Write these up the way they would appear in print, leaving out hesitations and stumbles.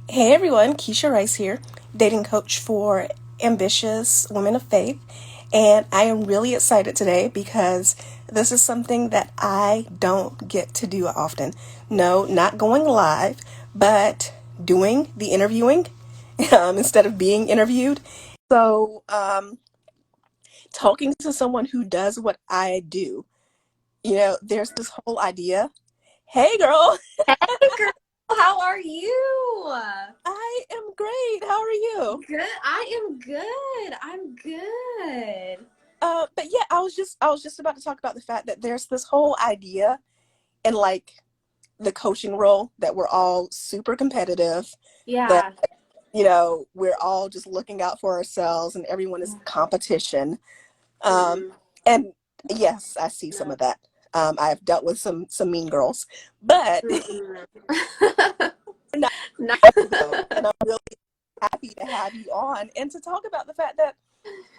Hey everyone, Keisha Rice here, dating coach for ambitious women of faith. And I am really excited today because this is something that I don't get to do often. No, not going live, but doing the interviewing instead of being interviewed. So, talking to someone who does what I do, there's this whole idea. Hey girl, Hey girl, how are you? I am great. How are you? Good. I am good. I'm good. But yeah, I was just about to talk about the fact that there's this whole idea in like the coaching role that we're all super competitive, that Yeah. we're all just looking out for ourselves and everyone is competition. Um, Mm-mm. and yes, I see some No. of that. I've dealt with some mean girls, but Mm-mm. not No. though. And I'm really happy to have you on and to talk about the fact that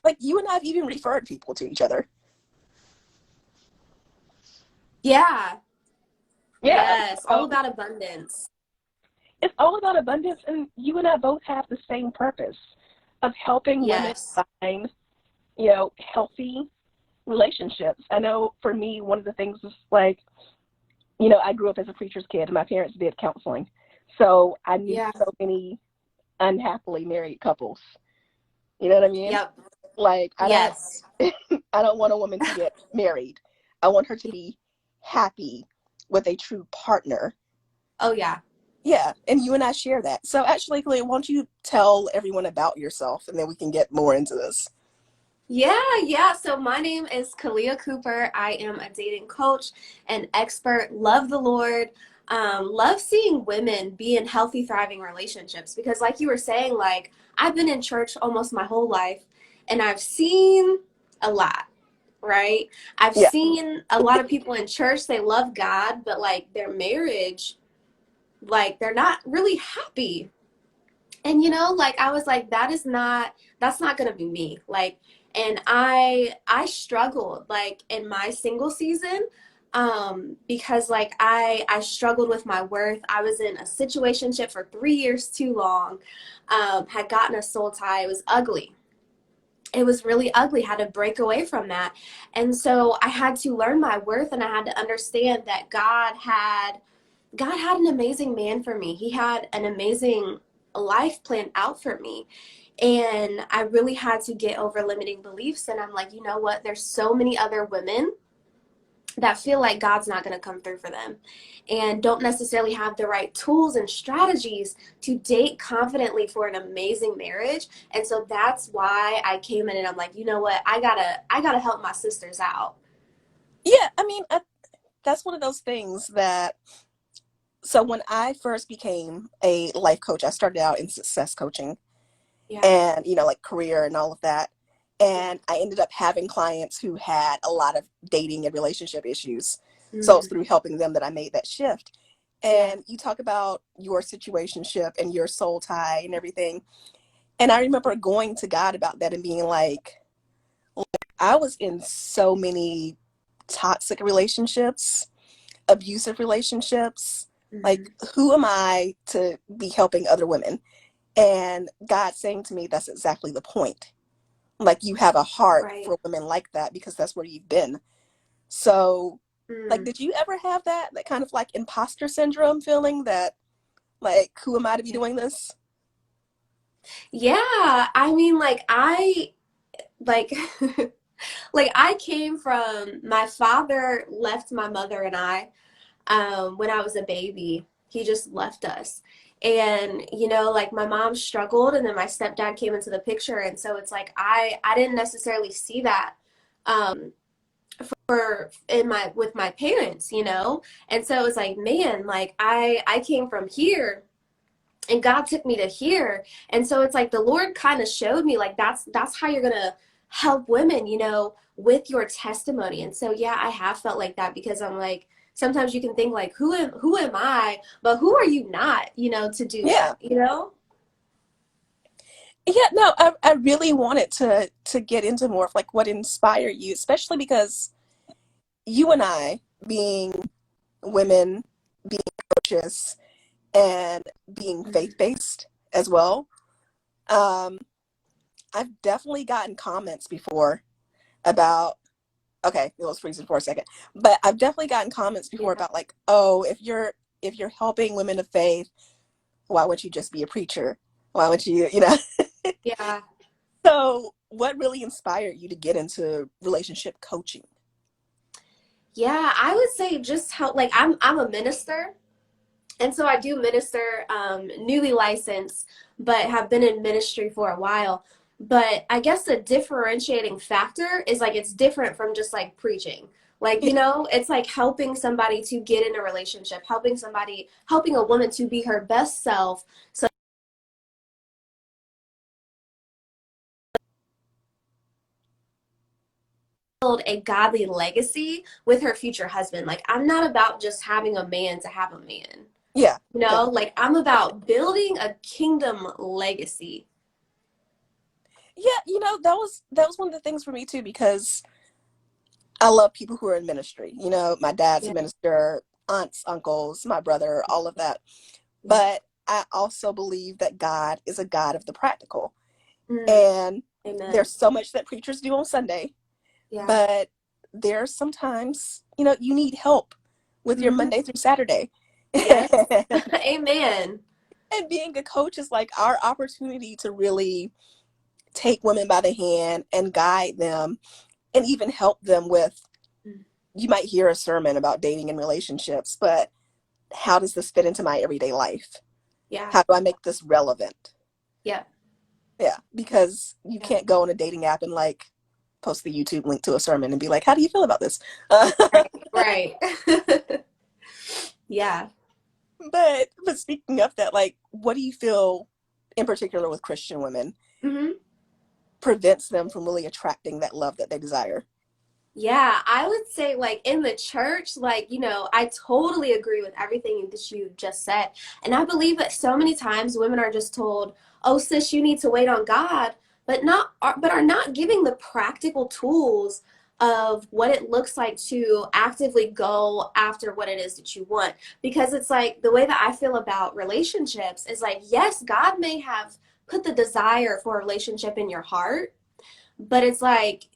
like you and I've even referred people to each other. Yeah. Yeah. Yes. All So about abundance. it's all about abundance, and you and I both have the same purpose of helping women Yes. find, healthy relationships. I know for me, one of the things is like, I grew up as a preacher's kid, and my parents did counseling, so I knew Yeah. so many unhappily married couples. You know what I mean? Yep. Like, Yes. I don't want a woman to get married. I want her to be happy with a true partner. Oh, yeah. Yeah, and you and I share that. So actually, Khalea, why don't you tell everyone about yourself and then we can get more into this. Yeah. So my name is Khalea Cooper. I am a dating coach and expert. Love the Lord. Love seeing women be in healthy, thriving relationships because, like you were saying, like I've been in church almost my whole life and I've seen a lot, right? I've Yeah. seen a lot of people in church, they love God, but like their marriage, like they're not really happy. And like I was like that's not going to be me. Like and I struggled like in my single season because like I struggled with my worth. I was in a situationship for 3 years too long. Had gotten a soul tie. It was ugly. It was really ugly. Had to break away from that. And so I had to learn my worth and I had to understand that God had an amazing man for me. He had an amazing life planned out for me. And I really had to get over limiting beliefs. And I'm like, you know what? There's so many other women that feel like God's not going to come through for them and don't necessarily have the right tools and strategies to date confidently for an amazing marriage. And so that's why I came in and I'm like, you know what? I got to help my sisters out. Yeah, I mean, that's one of those things that, so when I first became a life coach, I started out in success coaching Yeah. and, like career and all of that. And I ended up having clients who had a lot of dating and relationship issues. So it's Mm, through helping them that I made that shift. yeah. And you talk about your situationship and your soul tie and everything. And I remember going to God about that and being like, I was in so many toxic relationships, abusive relationships. Like, Hmm. who am I to be helping other women? And God saying to me, that's exactly the point. Like, you have a heart Right. for women like that because that's where you've been. So, like, Mm. did you ever have that kind of like imposter syndrome feeling that, like, who am I to be doing this? Yeah, I mean, like, like I came from my father left my mother and I when I was a baby. He just left us. And like my mom struggled and then my stepdad came into the picture and so it's like I didn't necessarily see that um for in my with my parents. And so it's like, man, like I came from here and God took me to here. And so it's like the Lord kind of showed me like that's how you're gonna help women, with your testimony. And so yeah, I have felt like that because I'm like sometimes you can think like who am I, but who are you not, to do Yeah. that. Yeah, no, I really wanted to get into more of like what inspired you, especially because you and I being women, being coaches, and being Mhm. faith-based as well. Um, I've definitely gotten comments before about, okay, it was freezing for a second, but I've definitely gotten comments before Yeah. about like, oh, if you're helping women of faith, why wouldn't you just be a preacher? Why wouldn't you? Yeah. So what really inspired you to get into relationship coaching? Yeah, I would say just how like I'm a minister. And so I do minister, newly licensed, but have been in ministry for a while. But I guess the differentiating factor is like it's different from just like preaching. Like, Yeah, it's like helping somebody to get in a relationship, helping a woman to be her best self, so build a godly legacy with her future husband. Like, I'm not about just having a man to have a man. yeah, Like I'm about building a kingdom legacy. yeah. That was one of the things for me too, because I love people who are in ministry. My dad's a Yeah. minister, aunts, uncles, my brother, all of that. Yeah. But I also believe that God is a God of the practical. Mm, And amen. there's so much that preachers do on Sunday, Yeah. but there's sometimes, you need help with your Hmm. Monday through Saturday. Yes. and Amen. being a coach is like our opportunity to really take women by the hand and guide them and even help them with, Mm. you might hear a sermon about dating and relationships, but how does this fit into my everyday life? Yeah. How do I make this relevant? Yeah. Yeah, because you Yeah. can't go on a dating app and like post the YouTube link to a sermon and be like, how do you feel about this? Right. Right. Yeah. But speaking of that, like, what do you feel in particular with Christian women Hmm. prevents them from really attracting that love that they desire? Yeah, I would say like in the church, like, I totally agree with everything that you just said. And I believe that so many times women are just told, "Oh, sis, you need to wait on God," but are not giving the practical tools of what it looks like to actively go after what it is that you want. Because it's like the way that I feel about relationships is like, yes, God may have put the desire for a relationship in your heart, but it's like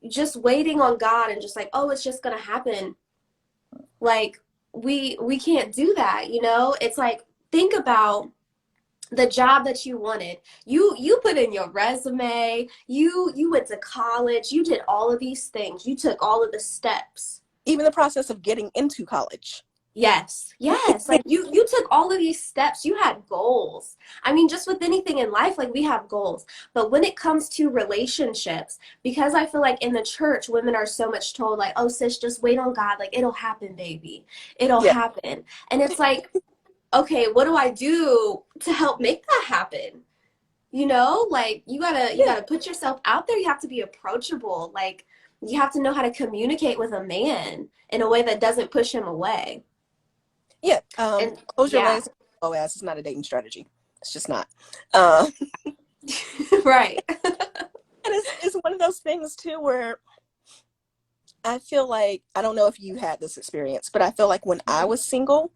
just waiting on God and just like, oh, it's just gonna happen. Like we can't do that. It's like think about the job that you wanted. You put in your resume, you went to college, you did all of these things, you took all of the steps. Even the process of getting into college. Yes, yes. Like you took all of these steps. You had goals. I mean, just with anything in life, like we have goals. But when it comes to relationships, because I feel like in the church, women are so much told like, "Oh, sis, just wait on God. Like it'll happen, baby. It'll Yeah, happen." And it's like, okay, what do I do to help make that happen? Like you yeah, gotta put yourself out there. You have to be approachable. Like you have to know how to communicate with a man in a way that doesn't push him away. yeah. And Close your yeah, legs. Oh, ass is not a dating strategy. It's just not. Um, right. and it's one of those things too where I feel like, I don't know if you had this experience, but I feel like when I was single,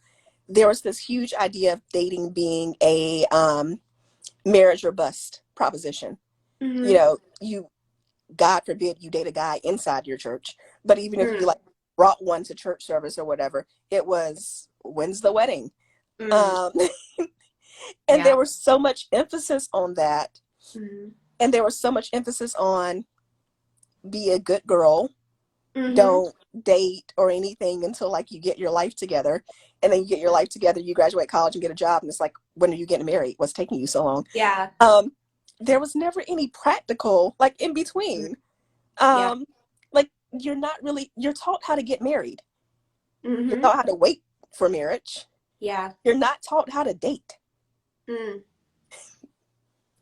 there was this huge idea of dating being a marriage or bust proposition. Hmm. You, God forbid, you date a guy inside your church, but even if you Mm, like brought one to church service or whatever, it was, when's the wedding? mm, Um, and yeah. there was so much emphasis on that, Hmm. and there was so much emphasis on be a good girl, Hmm. don't date or anything until like you get your life together, and then you get your life together, you graduate college and get a job, and it's like, when are you getting married? What's taking you so long? Yeah. um there was never any practical like in between. Yeah. um like, you're taught how to get married, you're Hmm. taught how to wait for marriage, Yeah. you're not taught how to date. Mm.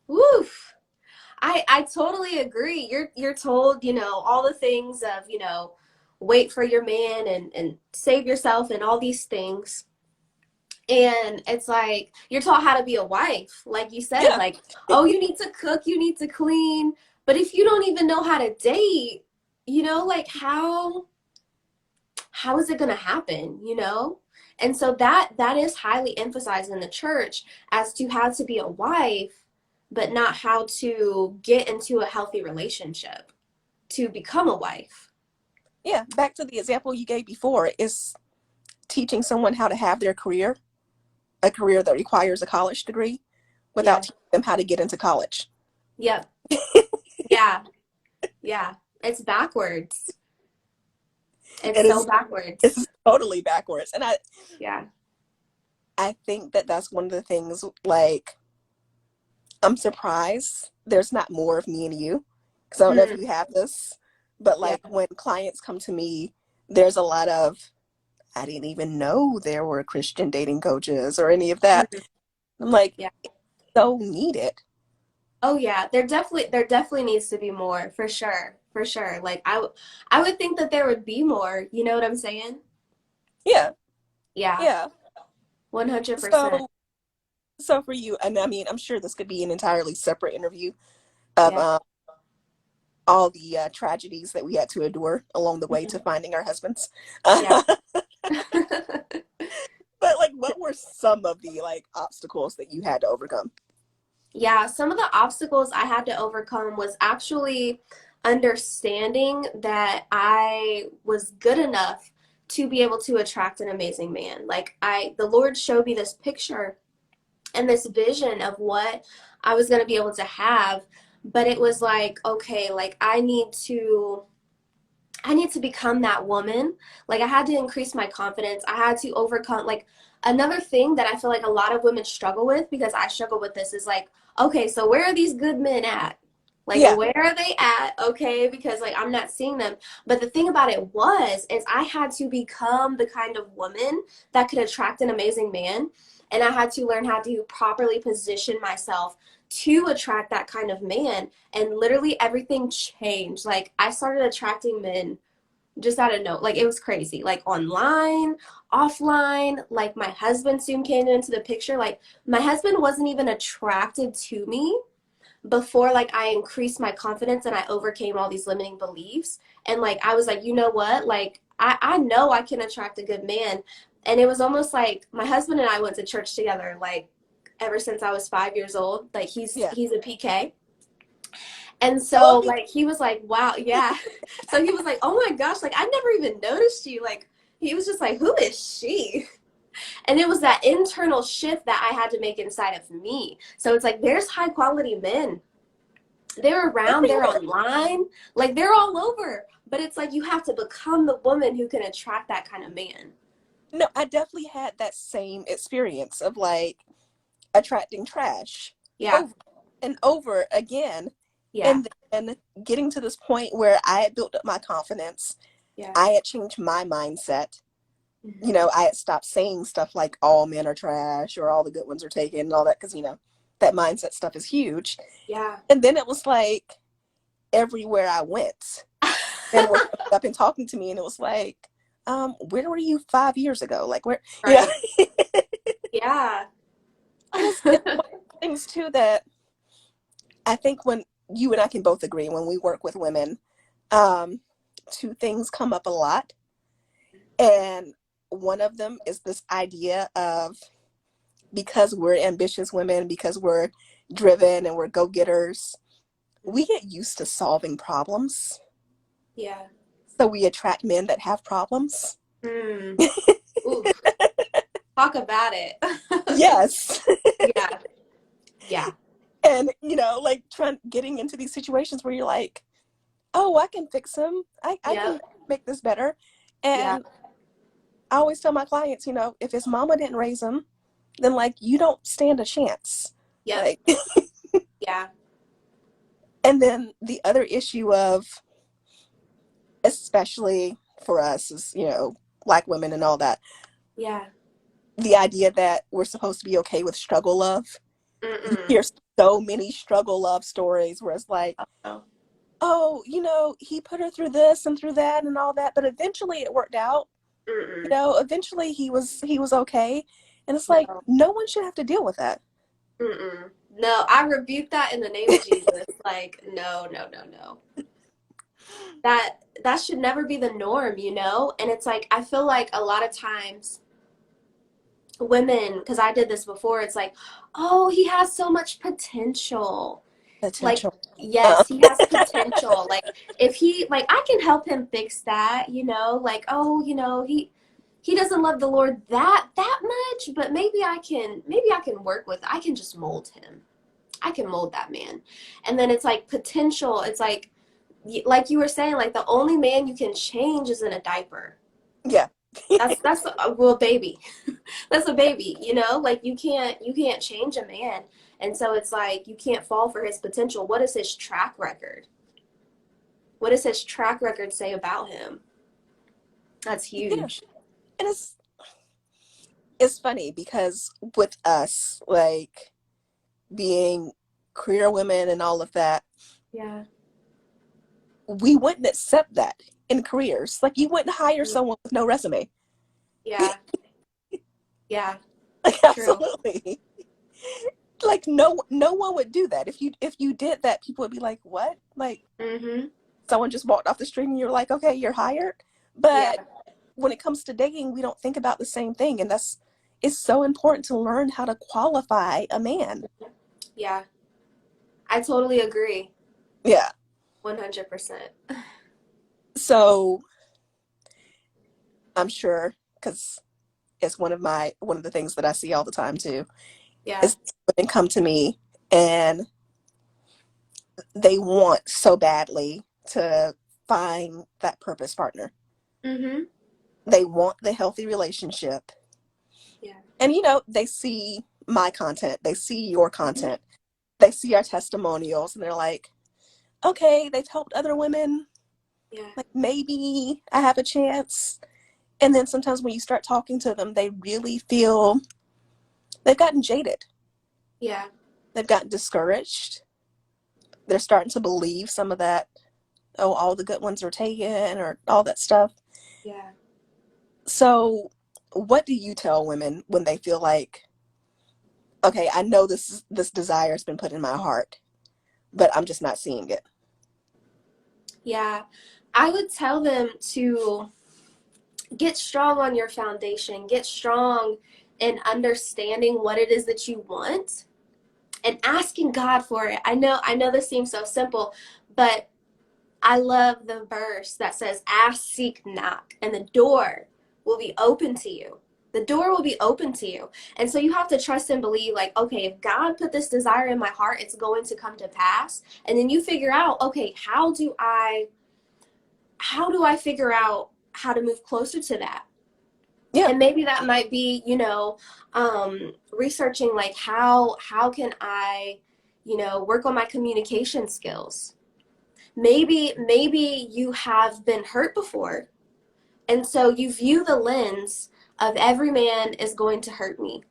Woof. I totally agree. You're told, all the things of, wait for your man and save yourself and all these things. And it's like you're taught how to be a wife, like you said, Yeah, like, oh, you need to cook, you need to clean. But if you don't even know how to date, like how is it going to happen? And so that is highly emphasized in the church as to how to be a wife, but not how to get into a healthy relationship to become a wife. Yeah, back to the example you gave before is teaching someone how to have their career, a career that requires a college degree, without Yeah. teaching them how to get into college. Yep. Yeah. Yeah. It's backwards. It's It so is backwards. it's totally backwards. And Yeah. I think that that's one of the things, like, I'm surprised there's not more of me and you, because I don't know if Hmm. you have this, but Yeah. like when clients come to me, there's a lot of, I didn't even know there were Christian dating coaches or any of that. Mhm. I'm like, Yeah. so needed. Oh yeah, there definitely needs to be more for sure. For sure. Like I would think that there would be more, you know what I'm saying? Yeah, Yeah. yeah. 100%. So, so for you, and I mean, I'm sure this could be an entirely separate interview of Yeah. all the tragedies that we had to endure along the way to Mhm. finding our husbands. Yeah. But like, what were some of the like obstacles that you had to overcome? Yeah, some of the obstacles I had to overcome was actually understanding that I was good enough to be able to attract an amazing man. Like the Lord showed me this picture and this vision of what I was going to be able to have, but it was like, okay, like I need to become that woman. Like I had to increase my confidence. I had to overcome like another thing that I feel like a lot of women struggle with because I struggle with this is like, okay, so where are these good men at? Like Yeah, where are they at? Okay, because like I'm not seeing them. But the thing about it was is I had to become the kind of woman that could attract an amazing man. And I had to learn how to properly position myself to attract that kind of man. And literally everything changed. Like I started attracting men just out of no, like it was crazy. Like online, offline, like my husband soon came into the picture. Like my husband wasn't even attracted to me before like I increased my confidence and I overcame all these limiting beliefs. And like I was like, you know what? Like I know I can attract a good man. And it was almost like my husband and I went to church together like ever since I was 5 years old. Like he's yeah. he's a PK. And I so love you. like he was like, wow, yeah. So he was like, oh my gosh, like I never even noticed you. Like he was just like, who is she? And it was that internal shift that I had to make inside of me. So it's like there's high quality men. They're around, they're Everywhere. online, like they're all over. But it's like you have to become the woman who can attract that kind of man. No, I definitely had that same experience of like attracting trash Yeah. over and over again. Yeah. And then getting to this point where I had built up my confidence. Yeah. I had changed my mindset. You Hmm. know, I had stopped saying stuff like all men are trash or all the good ones are taken and all that, because, you know, that mindset stuff is huge. Yeah. And then it was like everywhere I went, men were coming up and talking to me, and it was like, where were you 5 years ago? Like, where, you know, Right. Yeah. and it's one of the things too that I think when you and I can both agree when we work with women, um, two things come up a lot. And one of them is this idea of, because we're ambitious women, because we're driven and we're go-getters, we get used to solving problems. Yeah. So we attract men that have problems. Mm. Ooh, talk about it. Yes. Yeah. Yeah. And, you know, like getting into these situations where you're like, oh, I can fix him. I can Yep. make this better. Yeah. And I always tell my clients, you know, if his mama didn't raise him, then like you don't stand a chance. Yep. Like, Yeah. and then the other issue of, especially for us as, you know, Black women and all that, Yeah. the idea that we're supposed to be okay with struggle love. You Mm-mm. hear so many struggle love stories where it's like, Oh. oh, you know, he put her through this and through that and all that, but eventually it worked out. You Mm-mm. know, eventually he was okay. And it's like, No. no one should have to deal with that. Mm-mm. No, I rebuke that in the name of Jesus. Like, no, no, no, no. That should never be the norm, you know? And it's like I feel like a lot of times women, because I did this before, it's like, oh, he has so much potential. Like, Potential. yes, he has potential. Like, if he, like, I can help him fix that, you know, like, oh, you know, he doesn't love the Lord that much, but maybe I can work with, I can just mold him. I can mold that man. And then it's like potential. It's like you were saying, like the only man you can change is in a diaper. Yeah. That's a well, baby. That's a baby, you know? Like you can't change a man. And so it's like you can't fall for his potential. What is his track record? What does his track record say about him? That's Yeah. huge. And it's funny because with us, like being queer women and all of that, Yeah. we wouldn't accept that in careers. Like you wouldn't hire someone with no resume. Yeah. Yeah. Like True. absolutely. Like no one would do that. If you did that, people would be like, "What?" Like Mm-hmm. someone just walked off the street and you're like, "Okay, you're hired." Yeah. But when it comes to dating, we don't think about the same thing, and that's it's so important to learn how to qualify a man. Yeah. I totally agree. Yeah. 100%. So I'm sure because it's one of the things that I see all the time too Yeah. is women come to me and they want so badly to find that purpose partner. Mm-hmm. They want the healthy relationship. Yeah. And they see my content, they see your Mm-hmm. content, they see our testimonials, and they're like, okay, they've helped other women. Yeah. Like maybe I have a chance. And then sometimes when you start talking to them, they really feel they've gotten jaded. Yeah. They've gotten discouraged. They're starting to believe some of that, oh, all the good ones are taken or all that stuff. Yeah. So, what do you tell women when they feel like, okay, I know this desire has been put in my heart, but I'm just not seeing it? Yeah. I would tell them to get strong on your foundation, get strong in understanding what it is that you want and asking God for it. I know this seems so simple, but I love the verse that says, ask, seek, knock, and the door will be open to you. The door will be open to you. And so you have to trust and believe, like, okay, if God put this desire in my heart, it's going to come to pass. And then you figure out, okay, how do I figure out how to move closer to that? Yeah, And maybe that might be, researching like how can I, work on my communication skills. Maybe you have been hurt before, and so you view the lens of every man is going to hurt me.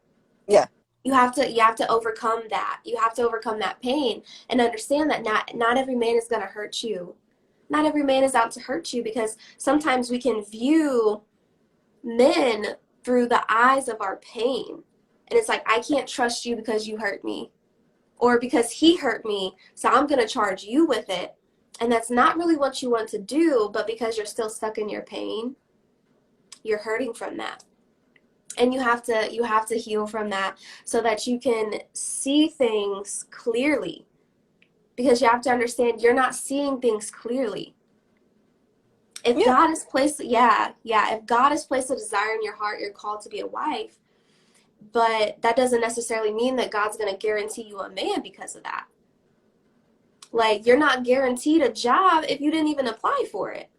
yeah, You have to overcome that. You have to overcome that pain and understand that not every man is going to hurt you. Not every man is out to hurt you, because sometimes we can view men through the eyes of our pain. And it's like, I can't trust you because you hurt me, or because he hurt me, so I'm going to charge you with it. And that's not really what you want to do, but because you're still stuck in your pain, you're hurting from that. And you have to heal from that so that you can see things clearly, because you have to understand you're not seeing things clearly. If yeah. God has placed, yeah, if God has placed a desire in your heart, you're called to be a wife, but that doesn't necessarily mean that God's going to guarantee you a man because of that. Like, you're not guaranteed a job if you didn't even apply for it.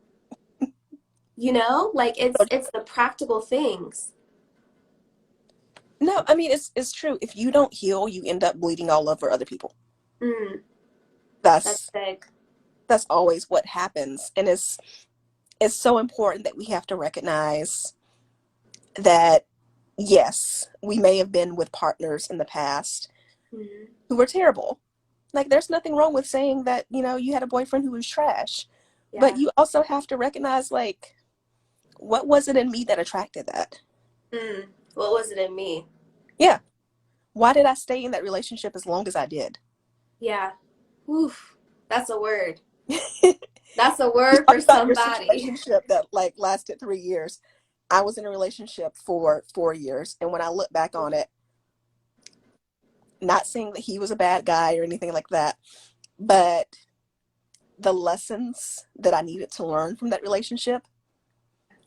Like it's the practical things. No, I mean it's true. If you don't heal, you end up bleeding all over other people. Mm, that's That's big. that's always what happens, and it's so important that we have to recognize that yes, we may have been with partners in the past Mm, who were terrible. Like there's nothing wrong with saying that, you had a boyfriend who was trash. But yeah. you also have to recognize like what was it in me that attracted that? What was it in me? Yeah. Why did I stay in that relationship as long as I did? Yeah. Oof. That's a word. You That's a word talk for about your somebody. situationship that like lasted 3 years. I was in a relationship for 4 years, and when I look back on it, not saying that he was a bad guy or anything like that, but the lessons that I needed to learn from that relationship,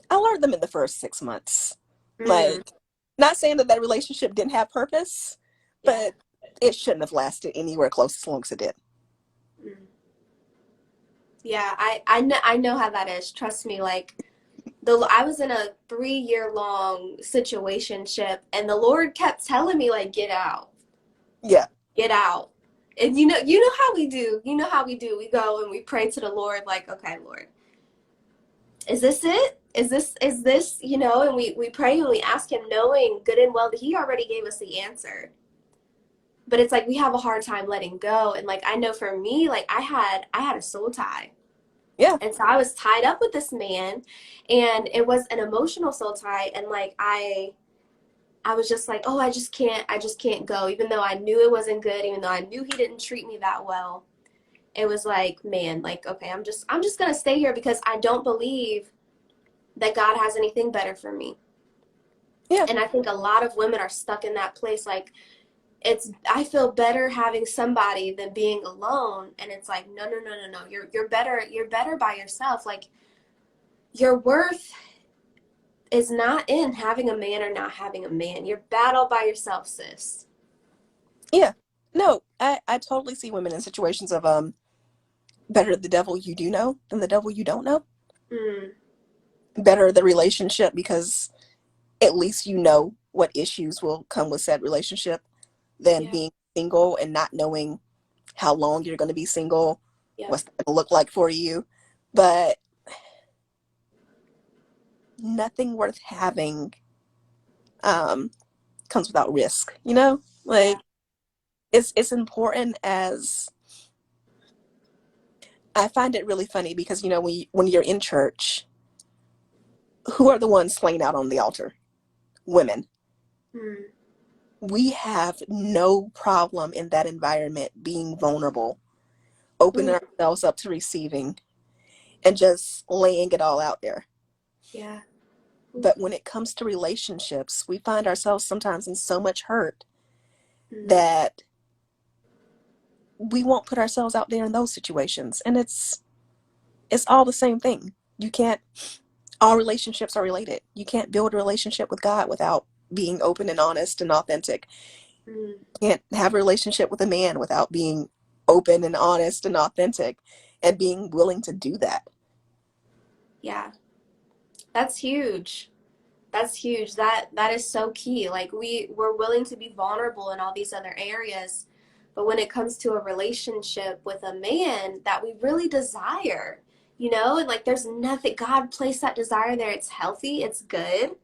I learned them in the first 6 months. Mm, Like, not saying that that relationship didn't have purpose, yeah. but it shouldn't have lasted anywhere close as long as it did. Mm. Yeah, I know how that is. Trust me, like I was in a 3 year long situationship and the Lord kept telling me like get out. Yeah, Get out. And you know how we do. You know how we do. We go and we pray to the Lord like, okay, Lord, is this it? Is this, and we pray and we ask him knowing good and well that he already gave us the answer. But it's like we have a hard time letting go. And like I know for me, like I had a soul tie. yeah, And so I was tied up with this man and it was an emotional soul tie and like I was just like, "Oh, I just can't go." Even though I knew it wasn't good, even though I knew he didn't treat me that well. It was like, man, like okay, I'm just going to stay here because I don't believe that God has anything better for me. yeah, And I think a lot of women are stuck in that place like I feel better having somebody than being alone and it's like no no no no no you're better by yourself like your worth is not in having a man or not having a man. You're battle by yourself, sis. yeah. No, I totally see women in situations of better the devil you do know than the devil you don't know. Mm, Better the relationship because at least you know what issues will come with said relationship than yeah, being single and not knowing how long you're going to be single, yep, what's that going to look like for you. But nothing worth having um, comes without risk, you know? yeah. Like it's important as I find it really funny because when you're in church, who are the ones slain out on the altar? Women. Mm, We have no problem in that environment being vulnerable, opening mm, ourselves up to receiving, and just laying it all out there. yeah. Oof. But when it comes to relationships, we find ourselves sometimes in so much hurt Mm, that we won't put ourselves out there in those situations. And it's all the same thing. You can't all relationships are related. You can't build a relationship with God without being open and honest and authentic. mm, You can't have a relationship with a man without being open and honest and authentic and being willing to do that. yeah. That's huge. That's huge. That is so key. Like we're willing to be vulnerable in all these other areas, but when it comes to a relationship with a man that we really desire, and like there's nothing God placed that desire there. It's healthy, it's good,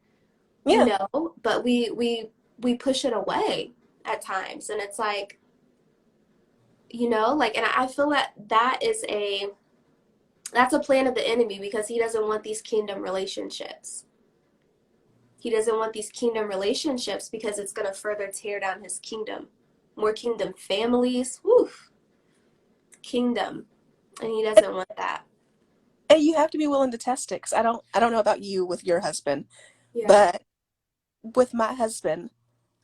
Yeah, but we push it away at times and it's like, like and I feel that that's a plan of the enemy because he doesn't want these kingdom relationships. He doesn't want these kingdom relationships because it's going to further tear down his kingdom. More kingdom families, whew, kingdom. And he doesn't want that. and you have to be willing to test it. 'Cause I don't know about you with your husband, Yeah. but with my husband,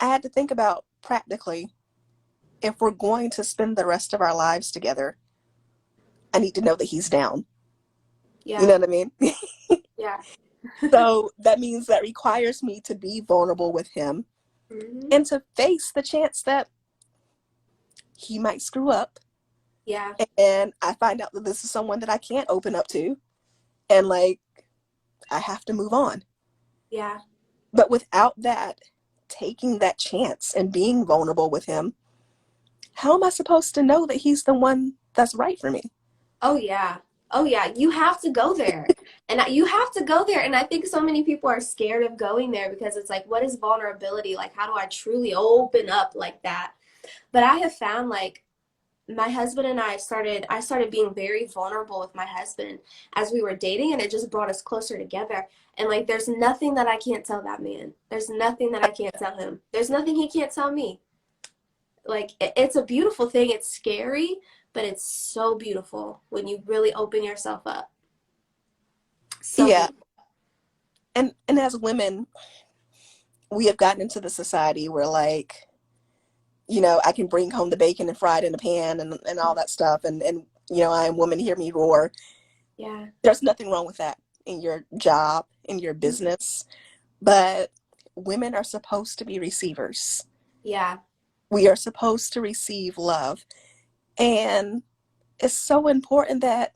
I had to think about practically if we're going to spend the rest of our lives together, I need to know that he's down. You Yeah. know what I mean? Yeah. So that means that requires me to be vulnerable with him Hmm. and to face the chance that he might screw up. Yeah. And I find out that this is someone that I can't open up to. And like, I have to move on. Yeah. But without that, taking that chance and being vulnerable with him, how am I supposed to know that he's the one that's right for me? Oh, yeah. Oh, yeah. You have to go there. And you have to go there. And I think so many people are scared of going there because it's like, what is vulnerability? Like, how do I truly open up like that? But I have found like my husband and I started being very vulnerable with my husband as we were dating and it just brought us closer together. And like there's nothing that I can't tell that man. There's nothing that I can't tell him. There's nothing he can't tell me. Like it's a beautiful thing. It's scary, but it's so beautiful when you really open yourself up. So Yeah. beautiful. And as women, we have gotten into the society where like, I can bring home the bacon and fry it in a pan and all that stuff. And I am woman, hear me roar. Yeah. There's nothing wrong with that in your job, in your Mhm. business. But women are supposed to be receivers. Yeah. We are supposed to receive love. And it's so important that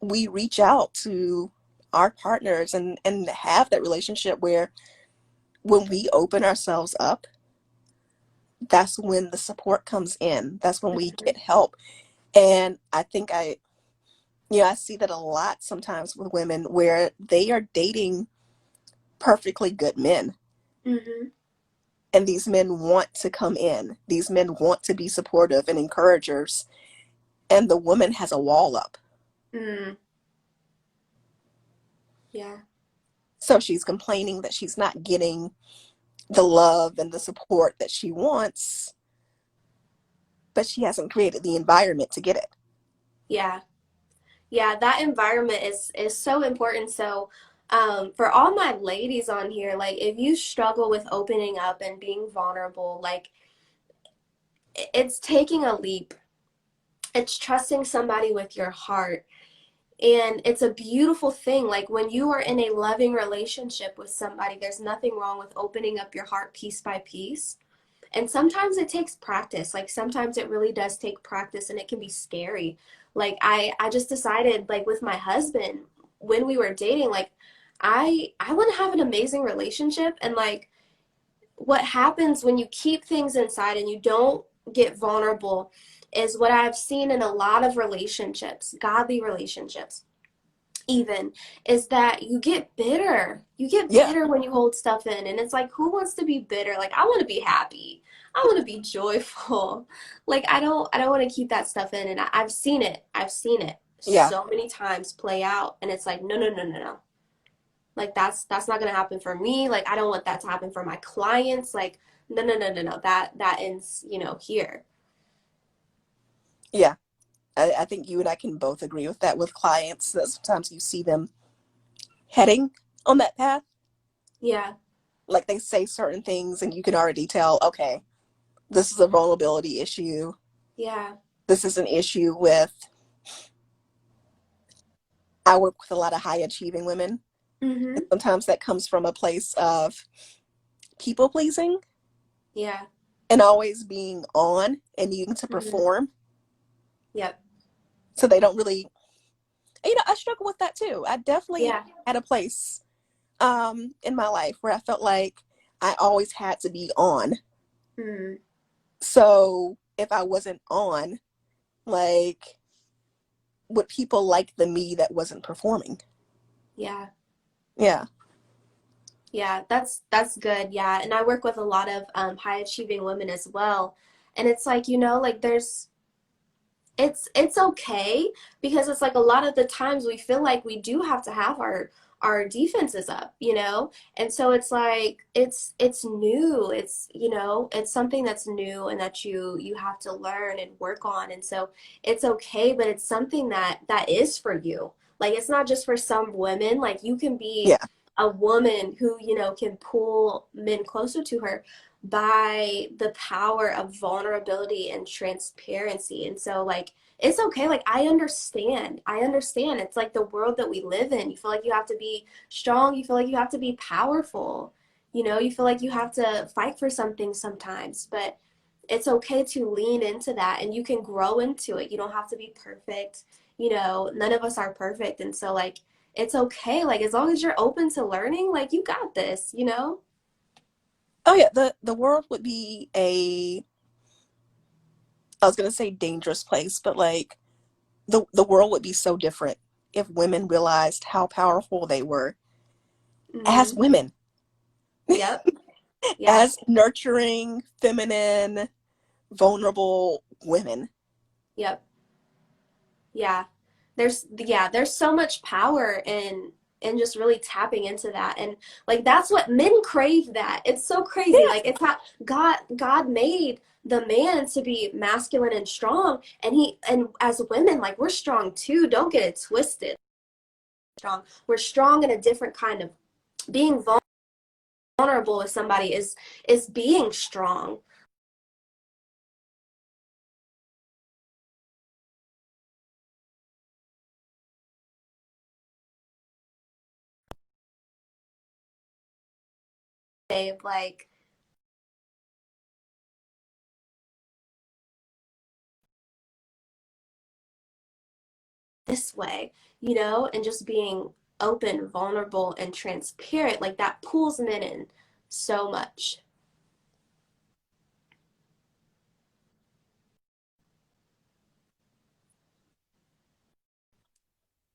we reach out to our partners and have that relationship where when we open ourselves up, that's when the support comes in. That's when we Mhm. get help. And I think I see that a lot sometimes with women where they are dating perfectly good men. Mhm. And these men want to come in. These men want to be supportive and encouragers. And the woman has a wall up. Mm. Yeah. So she's complaining that she's not getting the love and the support that she wants, but she hasn't created the environment to get it. Yeah. Yeah, that environment is so important. So, for all my ladies on here, like if you struggle with opening up and being vulnerable, like it's taking a leap. It's trusting somebody with your heart. And it's a beautiful thing. Like when you are in a loving relationship with somebody, there's nothing wrong with opening up your heart piece by piece. And sometimes it takes practice. Like sometimes it really does take practice and it can be scary. Like I just decided like with my husband when we were dating, like I want to have an amazing relationship and like what happens when you keep things inside and you don't get vulnerable is what I've seen in a lot of relationships, godly relationships even, is that you get bitter. You get Yeah, bitter when you hold stuff in. And it's like, who wants to be bitter? Like, I want to be happy. I want to be joyful. Like, I don't want to keep that stuff in. And I've seen it. I've seen it yeah, so many times play out. And it's like, no, no, no, no, no. Like, that's not going to happen for me. Like, I don't want that to happen for my clients. Like, no, no, no, no, no. That ends, here. yeah. I think you and I can both agree with that with clients that sometimes you see them heading on that path. Yeah. Like they say certain things and you can already tell, okay, this is a vulnerability issue. Yeah. This is an issue with, I work with a lot of high achieving women. And Mm-hmm. sometimes that comes from a place of people pleasing Yeah. and always being on and needing to Mm-hmm. perform. Yep. So they don't really, I struggle with that too. I definitely Yeah. had a place in my life where I felt like I always had to be on. Mm-hmm. So if I wasn't on, like, would people like the me that wasn't performing? Yeah. Yeah. Yeah, that's good. Yeah, and I work with a lot of high achieving women as well. And it's like, like it's okay because it's like a lot of the times we feel like we do have to have our defenses up. And so it's like it's new. It's something that's new and that you have to learn and work on. And so it's okay, but it's something that is for you. Like it's not just for some women. Like you can be Yeah. a woman who can pull men closer to her by the power of vulnerability and transparency. And so like it's okay. Like I understand. I understand. It's like the world that we live in. You feel like you have to be strong. You feel like you have to be powerful. You feel like you have to fight for something sometimes, but it's okay to lean into that and you can grow into it. You don't have to be perfect. None of us are perfect. And so like it's okay. Like as long as you're open to learning, like you got this. Oh yeah, the world would be I was gonna say dangerous place, but like the world would be so different if women realized how powerful they were as Mm-hmm. women, Yep. Yeah. as nurturing, feminine, vulnerable women. Yep. Yeah. There's so much power in just really tapping into that. And like that's what men crave that. It's so crazy. Yes. Like it's how God made the man to be masculine and strong and as women like we're strong too. Don't get it twisted. strong. We're strong in a different kind of being vulnerable with somebody is being strong. Like this way, and just being open, vulnerable, and transparent, like that pulls men in so much.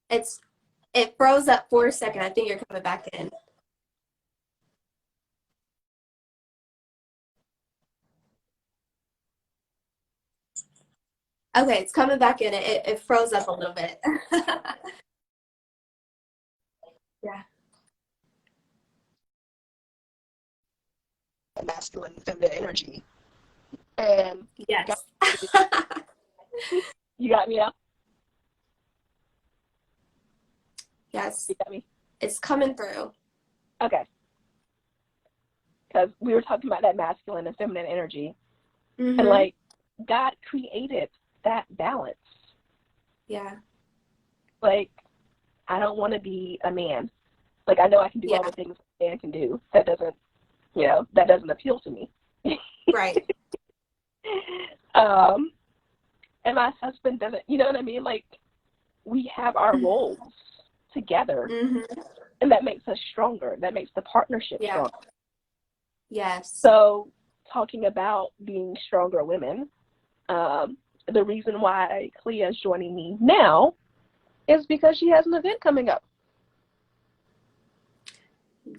It's it froze up for a second. I think you're coming back in. Okay, it's coming back in. It froze up a little bit. Yeah. Masculine, feminine energy. And got, Yes. you got me now? Yes. You got me? It's coming through. Okay. Because we were talking about that masculine and feminine energy. And Mm-hmm. like, God created that balance. Yeah. Like, I don't want to be a man. Like, I know I can do all Yeah. the things a man can do. That doesn't appeal to me. Right. um, and my husband doesn't, you know what I mean? Like, we have our roles together, Mm-hmm. and that makes us stronger. That makes the partnership Yeah. stronger. Yes. So, talking about being stronger women, the reason why Khalea is joining me now is because she has an event coming up.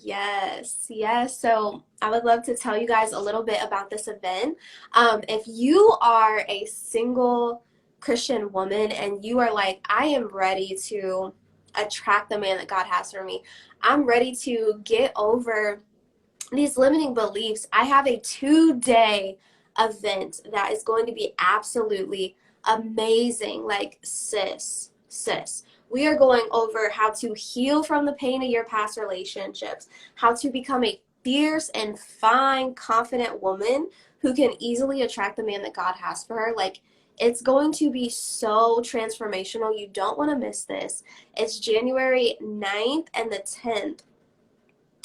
Yes, yes. So I would love to tell you guys a little bit about this event. If you are a single Christian woman and you are like, I am ready to attract the man that God has for me, I'm ready to get over these limiting beliefs. I have a 2-day event that is going to be absolutely amazing. Like, sis. We are going over how to heal from the pain of your past relationships, how to become a fierce and fine, confident woman who can easily attract the man that God has for her. Like, it's going to be so transformational. You don't want to miss this. It's January 9th and the 10th.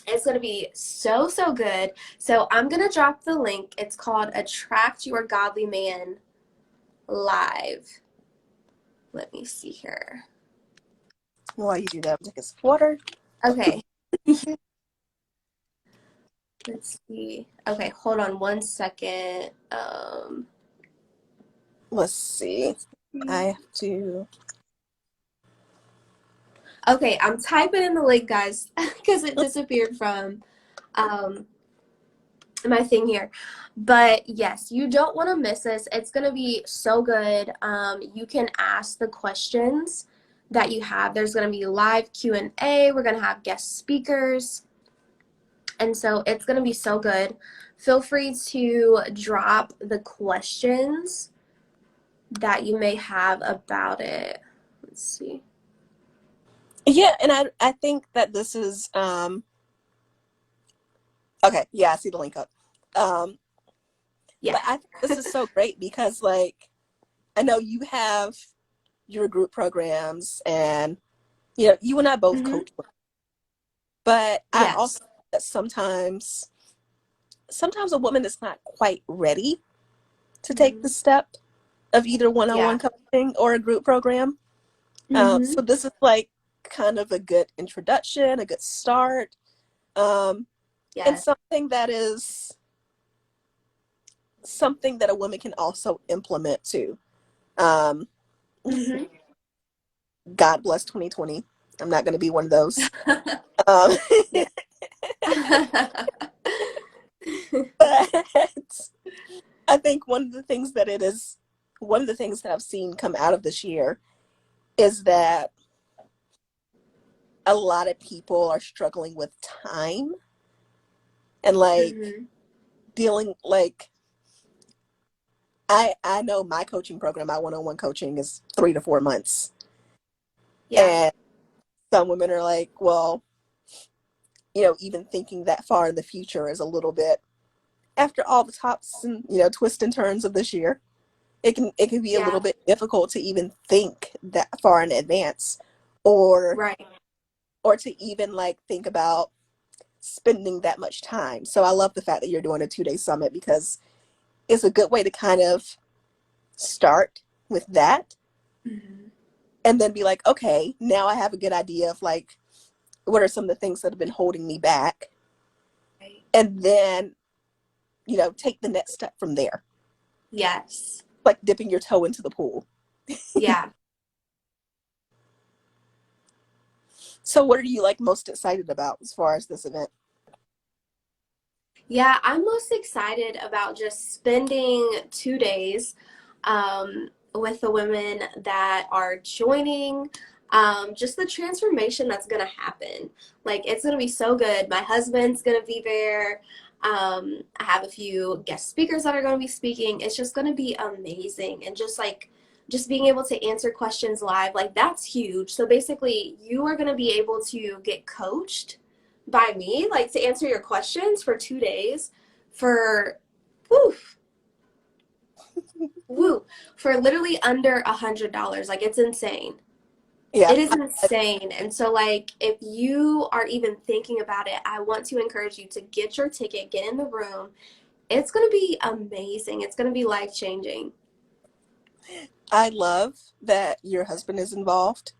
It's going to be so, so good. So I'm going to drop the link. It's called Attract Your Godly Man Live. Let me see here. While you do that, take a sip of water. Okay. Let's see. Okay, hold on one second. Let's see. I have to. Okay, I'm typing in the link, guys, because it disappeared from um, my thing here. But yes, you don't want to miss this. It's going to be so good. You can ask the questions that you have. There's going to be live Q&A. We're going to have guest speakers. And so it's going to be so good. Feel free to drop the questions that you may have about it. Let's see. Yeah, and I think that this is okay. Yeah, I see the link up. Um, Yeah. but I think this is so great because like I know you have your group programs and you and I both Mm-hmm. coach, but I also Yes. think that sometimes a woman is not quite ready to take Mm-hmm. the step of either one-on-one Yeah. coaching or a group program. Mm-hmm. So this is like kind of a good introduction, a good start, and Yeah. something that a woman can also implement too. Um, Mm-hmm. God bless 2020. I'm not going to be one of those. Um, Yeah. but I think one of the things that I've seen come out of this year is that a lot of people are struggling with time and like Mm-hmm. dealing like I know my coaching program, my one-on-one coaching is 3 to 4 months. Yeah. And some women are like, well, even thinking that far in the future is a little bit, after all the tops and, twists and turns of this year, it can be a little Yeah, bit difficult to even think that far in advance, or right. or to even like think about spending that much time. So I love the fact that you're doing a 2-day summit, because it's a good way to kind of start with that, Hmm. and then be like, okay, now I have a good idea of like what are some of the things that have been holding me back, Right. and then take the next step from there, Yes. like dipping your toe into the pool. Yeah. So what are you like most excited about as far as this event? Yeah, I'm most excited about just spending 2 days with the women that are joining. Just the transformation that's gonna happen. Like it's gonna be so good. My husband's gonna be there. I have a few guest speakers that are gonna be speaking. It's just gonna be amazing. And just being able to answer questions live, like that's huge. So basically, you are gonna be able to get coached by me, like to answer your questions for 2 days for woof woo for literally under $100. Like it's insane. Yeah, It is insane. And so like if you are even thinking about it, I want to encourage you to get your ticket, get in the room. It's gonna be amazing. It's gonna be life changing. I love that your husband is involved,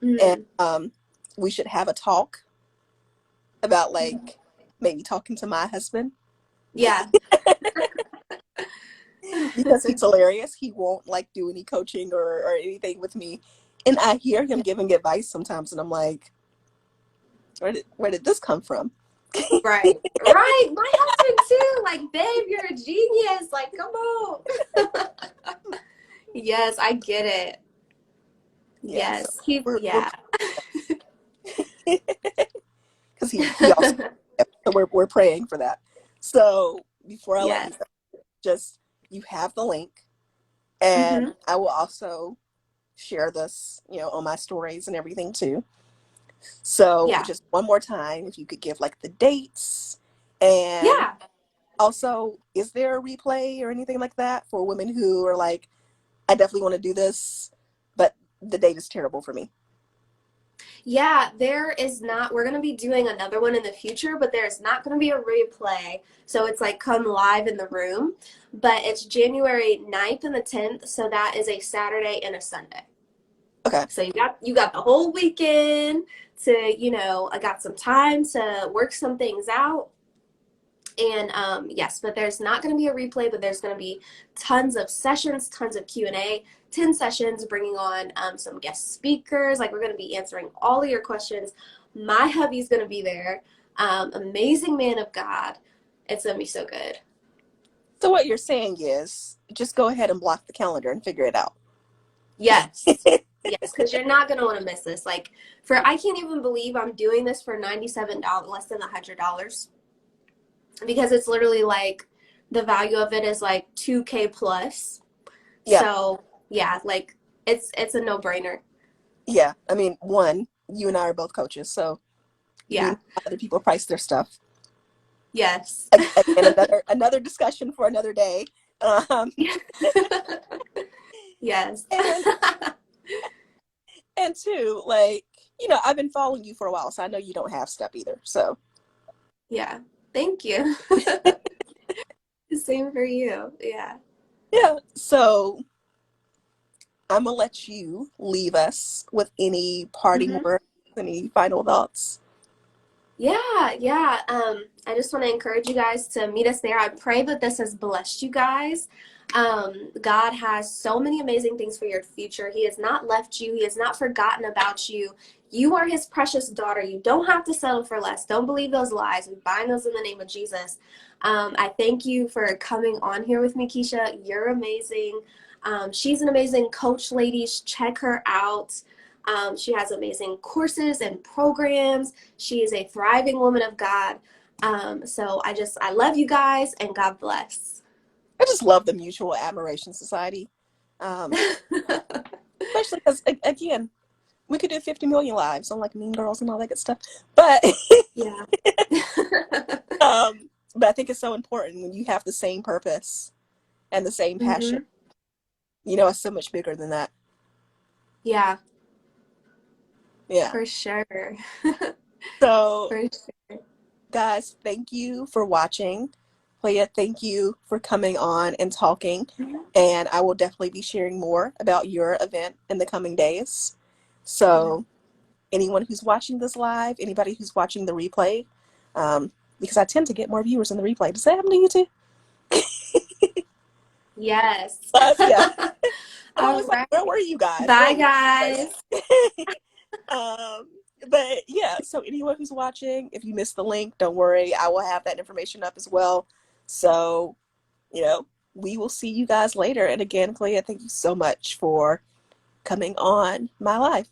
and Mm, we should have a talk about like maybe talking to my husband, yeah. because he's hilarious. He won't like do any coaching or anything with me, and I hear him giving advice sometimes, and I'm like, where did this come from? Right. Right. My husband too. Like, babe, you're a genius. Like, come on. Yes, I get it. Yeah, so Yes. He, we're yeah. because he also, so we're praying for that. So before I let you Yes. go, just, you have the link, and Hmm. I will also share this, on my stories and everything too. So Yeah. just one more time, if you could give like the dates, and Yeah. also, is there a replay or anything like that for women who are like, I definitely want to do this, but the date is terrible for me? Yeah, there is not, we're going to be doing another one in the future, but there's not going to be a replay. So it's like come live in the room, but it's January 9th and the 10th. So that is a Saturday and a Sunday. Okay. So you got the whole weekend to, I got some time to work some things out. And yes, but there's not going to be a replay, but there's going to be tons of sessions, tons of Q&A, 10 sessions, bringing on some guest speakers. Like we're going to be answering all of your questions. My hubby's going to be there. Amazing man of God. It's going to be so good. So what you're saying is just go ahead and block the calendar and figure it out. Yes. Yes, because you're not going to want to miss this. Like I can't even believe I'm doing this for $97, less than $100, because it's literally like the value of it is like 2K plus. Yeah. So yeah, like it's a no-brainer. Yeah. I mean, one, you and I are both coaches, so we know Yeah. how other people price their stuff. Yes. Again, another discussion for another day. Um, Yes. and and two, like, I've been following you for a while, so I know you don't have stuff either. So Yeah. Thank you. Same for you. Yeah. yeah. So I'm gonna let you leave us with any parting Hmm. words, any final thoughts. Yeah, yeah. I just want to encourage you guys to meet us there. I pray that this has blessed you guys. God has so many amazing things for your future. He has not left you, He has not forgotten about you. You are His precious daughter. You don't have to settle for less. Don't believe those lies. We bind those in the name of Jesus. I thank you for coming on here with me, Keisha. You're amazing. She's an amazing coach, ladies. Check her out. She has amazing courses and programs. She is a thriving woman of God. So I love you guys and God bless. I just love the Mutual Admiration Society, um, especially because again, We could do 50 million lives on like Mean Girls and all that good stuff. But Yeah. but I think it's so important when you have the same purpose and the same passion. Hmm. You know, it's so much bigger than that. Yeah, Yeah. for sure. So, For sure. guys, thank you for watching. Leah, thank you for coming on and talking. Mhm. And I will definitely be sharing more about your event in the coming days. Yeah. So, anyone who's watching this live, anybody who's watching the replay, because I tend to get more viewers in the replay. Does that happen to you too? Yes. Yeah. I'm All always like, right. where were you guys? But Bye, anyways. guys. um, but yeah, so anyone who's watching, if you missed the link, don't worry. I will have that information up as well. So, you know, we will see you guys later. And again, Clea, thank you so much for coming on my live.